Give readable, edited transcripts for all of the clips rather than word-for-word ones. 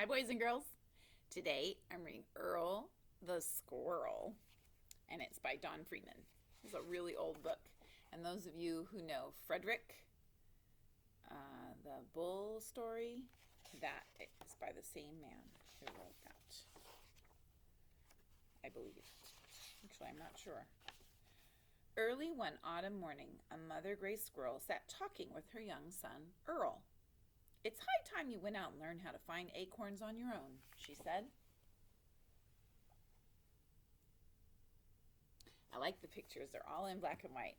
Hi, boys and girls. Today I'm reading Earl the Squirrel, and it's by Don Freeman. It's a really old book. And those of you who know Frederick, the bull story, that is by the same man who wrote that, I believe. Actually, I'm not sure. Early one autumn morning, a mother gray squirrel sat talking with her young son, Earl. "It's high time you went out and learned how to find acorns on your own," she said. I like the pictures. They're all in black and white,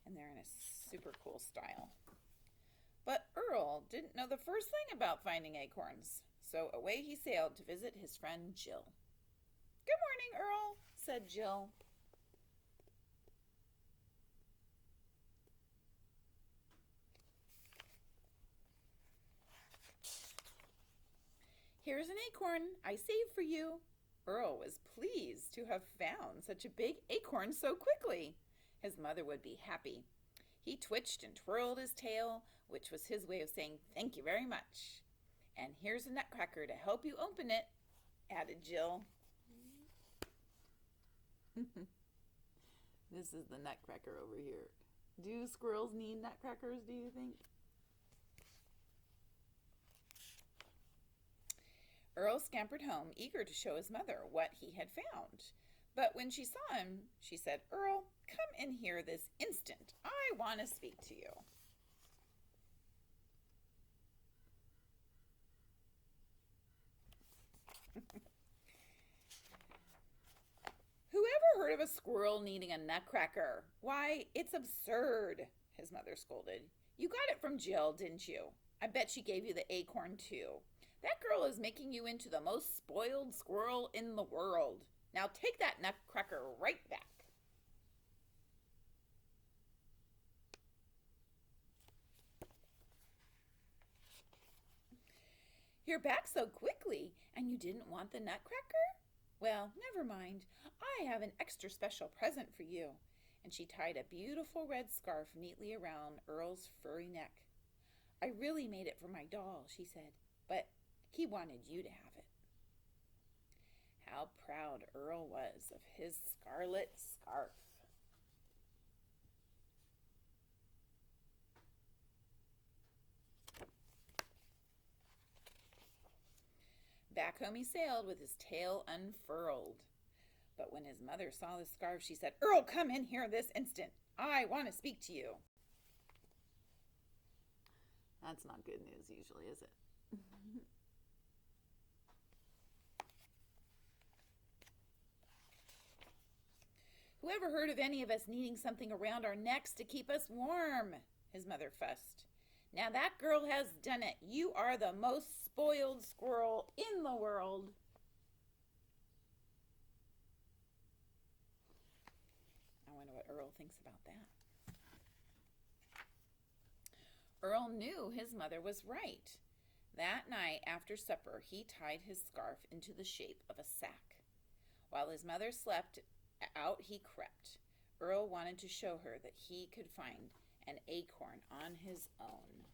and they're in a super cool style. But Earl didn't know the first thing about finding acorns, so away he sailed to visit his friend Jill. "Good morning, Earl," said Jill. "Here's an acorn I saved for you." Earl was pleased to have found such a big acorn so quickly. His mother would be happy. He twitched and twirled his tail, which was his way of saying thank you very much. "And here's a nutcracker to help you open it," added Jill. This is the nutcracker over here. Do squirrels need nutcrackers, do you think? Earl scampered home, eager to show his mother what he had found. But when she saw him, she said, "Earl, come in here this instant. I want to speak to you." "Whoever heard of a squirrel needing a nutcracker? Why, it's absurd," his mother scolded. "You got it from Jill, didn't you? I bet she gave you the acorn, too. That girl is making you into the most spoiled squirrel in the world. Now take that nutcracker right back." "You're back so quickly, and you didn't want the nutcracker? Well, never mind. I have an extra special present for you." And she tied a beautiful red scarf neatly around Earl's furry neck. "I really made it for my doll," she said, "but he wanted you to have it." How proud Earl was of his scarlet scarf. Back home he sailed with his tail unfurled. But when his mother saw the scarf, she said, "Earl, come in here this instant. I want to speak to you." That's not good news usually, is it? "Whoever heard of any of us needing something around our necks to keep us warm?" his mother fussed. "Now that girl has done it. You are the most spoiled squirrel in the world." I wonder what Earl thinks about that. Earl knew his mother was right. That night after supper, he tied his scarf into the shape of a sack. While his mother slept, out he crept. Earl wanted to show her that he could find an acorn on his own.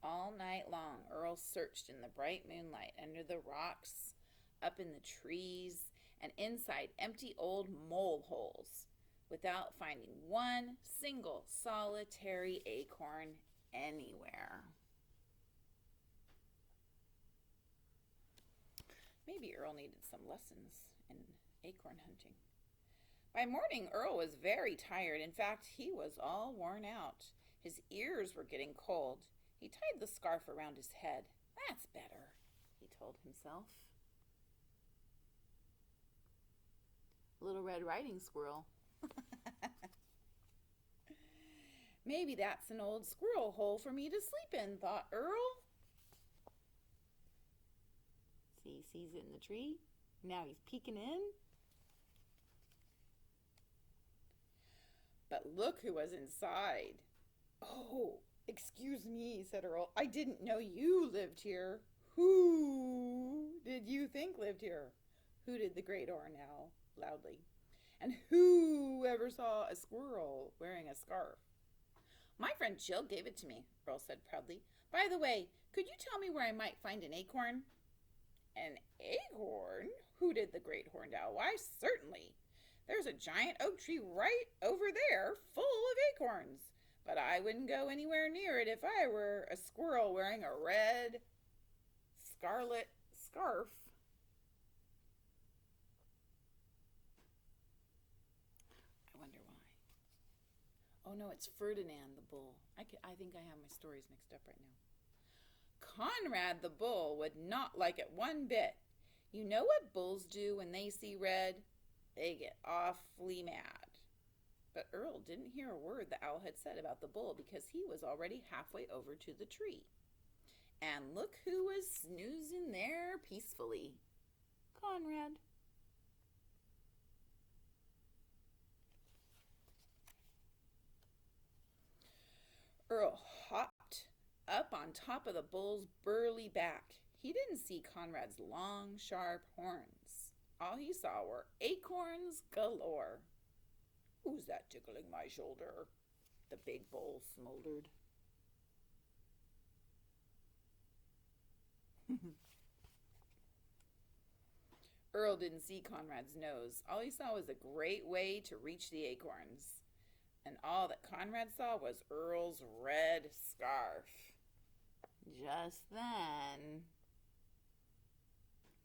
All night long, Earl searched in the bright moonlight, under the rocks, up in the trees, and inside empty old mole holes, without finding one single solitary acorn anywhere. Maybe Earl needed some lessons in acorn hunting. By morning, Earl was very tired. In fact, he was all worn out. His ears were getting cold. He tied the scarf around his head. "That's better," he told himself. Little Red Riding Squirrel. "Maybe that's an old squirrel hole for me to sleep in," thought Earl. See, he sees it in the tree. Now he's peeking in. But look who was inside. "Oh, excuse me," said Earl. "I didn't know you lived here." "Who did you think lived here?" hooted the great horned owl loudly. "And who ever saw a squirrel wearing a scarf? My friend Jill gave it to me, Earl said proudly. By the way, could you tell me where I might find an acorn? An acorn? Hooted the great horned owl. Why, certainly. There's a giant oak tree right over there full of acorns. But I wouldn't go anywhere near it if I were a squirrel wearing a red scarlet scarf. I wonder why. Oh no, it's Ferdinand the bull. I think I have my stories mixed up right now. Conrad the bull would not like it one bit. You know what bulls do when they see red? They get awfully mad. But Earl didn't hear a word the owl had said about the bull because he was already halfway over to the tree. And look who was snoozing there peacefully. Conrad. Earl hopped up on top of the bull's burly back. He didn't see Conrad's long, sharp horns. All he saw were acorns galore. Who's that tickling my shoulder? The big bull smoldered. Earl didn't see Conrad's nose. All he saw was a great way to reach the acorns. And all that Conrad saw was Earl's red scarf. Just then,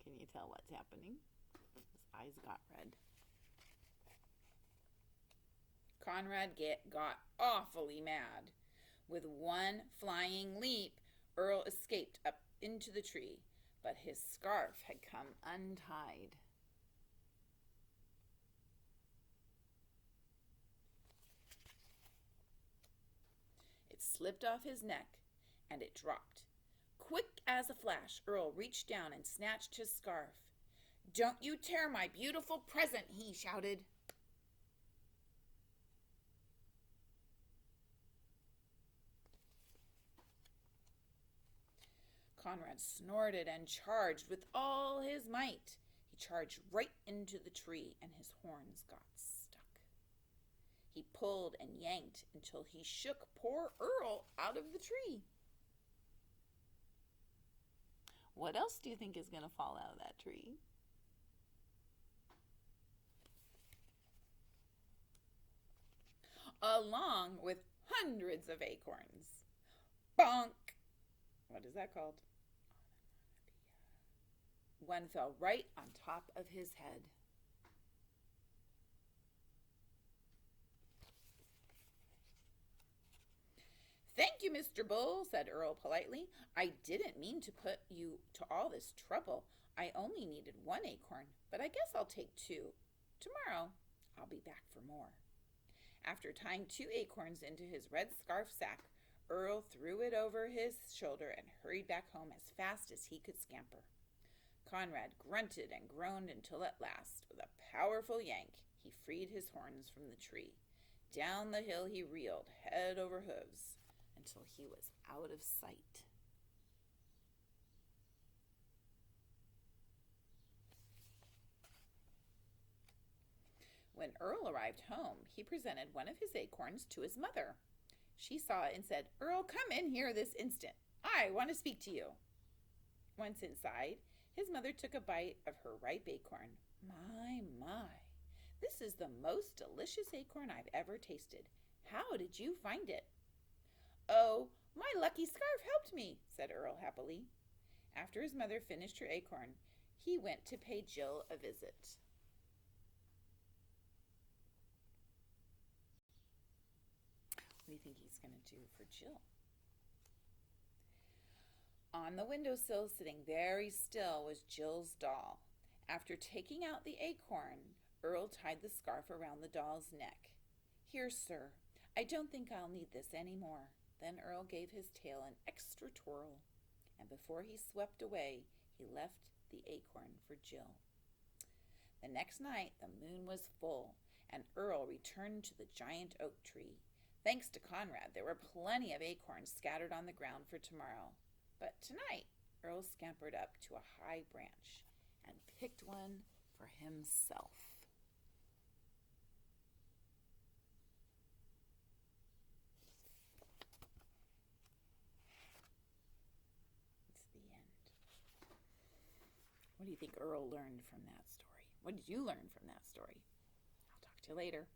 can you tell what's happening? His eyes got red. Conrad got awfully mad. With one flying leap, Earl escaped up into the tree, but his scarf had come untied. It slipped off his neck, and it dropped. Quick as a flash, Earl reached down and snatched his scarf. "Don't you tear my beautiful present," he shouted. Conrad snorted and charged with all his might. He charged right into the tree, and his horns got stuck. He pulled and yanked until he shook poor Earl out of the tree. What else do you think is going to fall out of that tree? Along with hundreds of acorns. Bonk! What is that called? One fell right on top of his head. "Thank you, Mr. Bull," said Earl politely. "I didn't mean to put you to all this trouble. I only needed one acorn, but I guess I'll take two. Tomorrow, I'll be back for more." After tying 2 acorns into his red scarf sack, Earl threw it over his shoulder and hurried back home as fast as he could scamper. Conrad grunted and groaned until at last, with a powerful yank, he freed his horns from the tree. Down the hill he reeled, head over hooves, until he was out of sight. When Earl arrived home, he presented one of his acorns to his mother. She saw it and said, "Earl, come in here this instant. I want to speak to you." Once inside, his mother took a bite of her ripe acorn. My, this is the most delicious acorn I've ever tasted. How did you find it?" "Oh, my lucky scarf helped me," said Earl happily. After his mother finished her acorn, he went to pay Jill a visit. What do you think he's going to do for Jill? On the windowsill, sitting very still, was Jill's doll. After taking out the acorn, Earl tied the scarf around the doll's neck. "Here, sir. I don't think I'll need this any more." Then Earl gave his tail an extra twirl, and before he swept away, he left the acorn for Jill. The next night, the moon was full, and Earl returned to the giant oak tree. Thanks to Conrad, there were plenty of acorns scattered on the ground for tomorrow. But tonight, Earl scampered up to a high branch and picked one for himself. What do you think Earl learned from that story? What did you learn from that story? I'll talk to you later.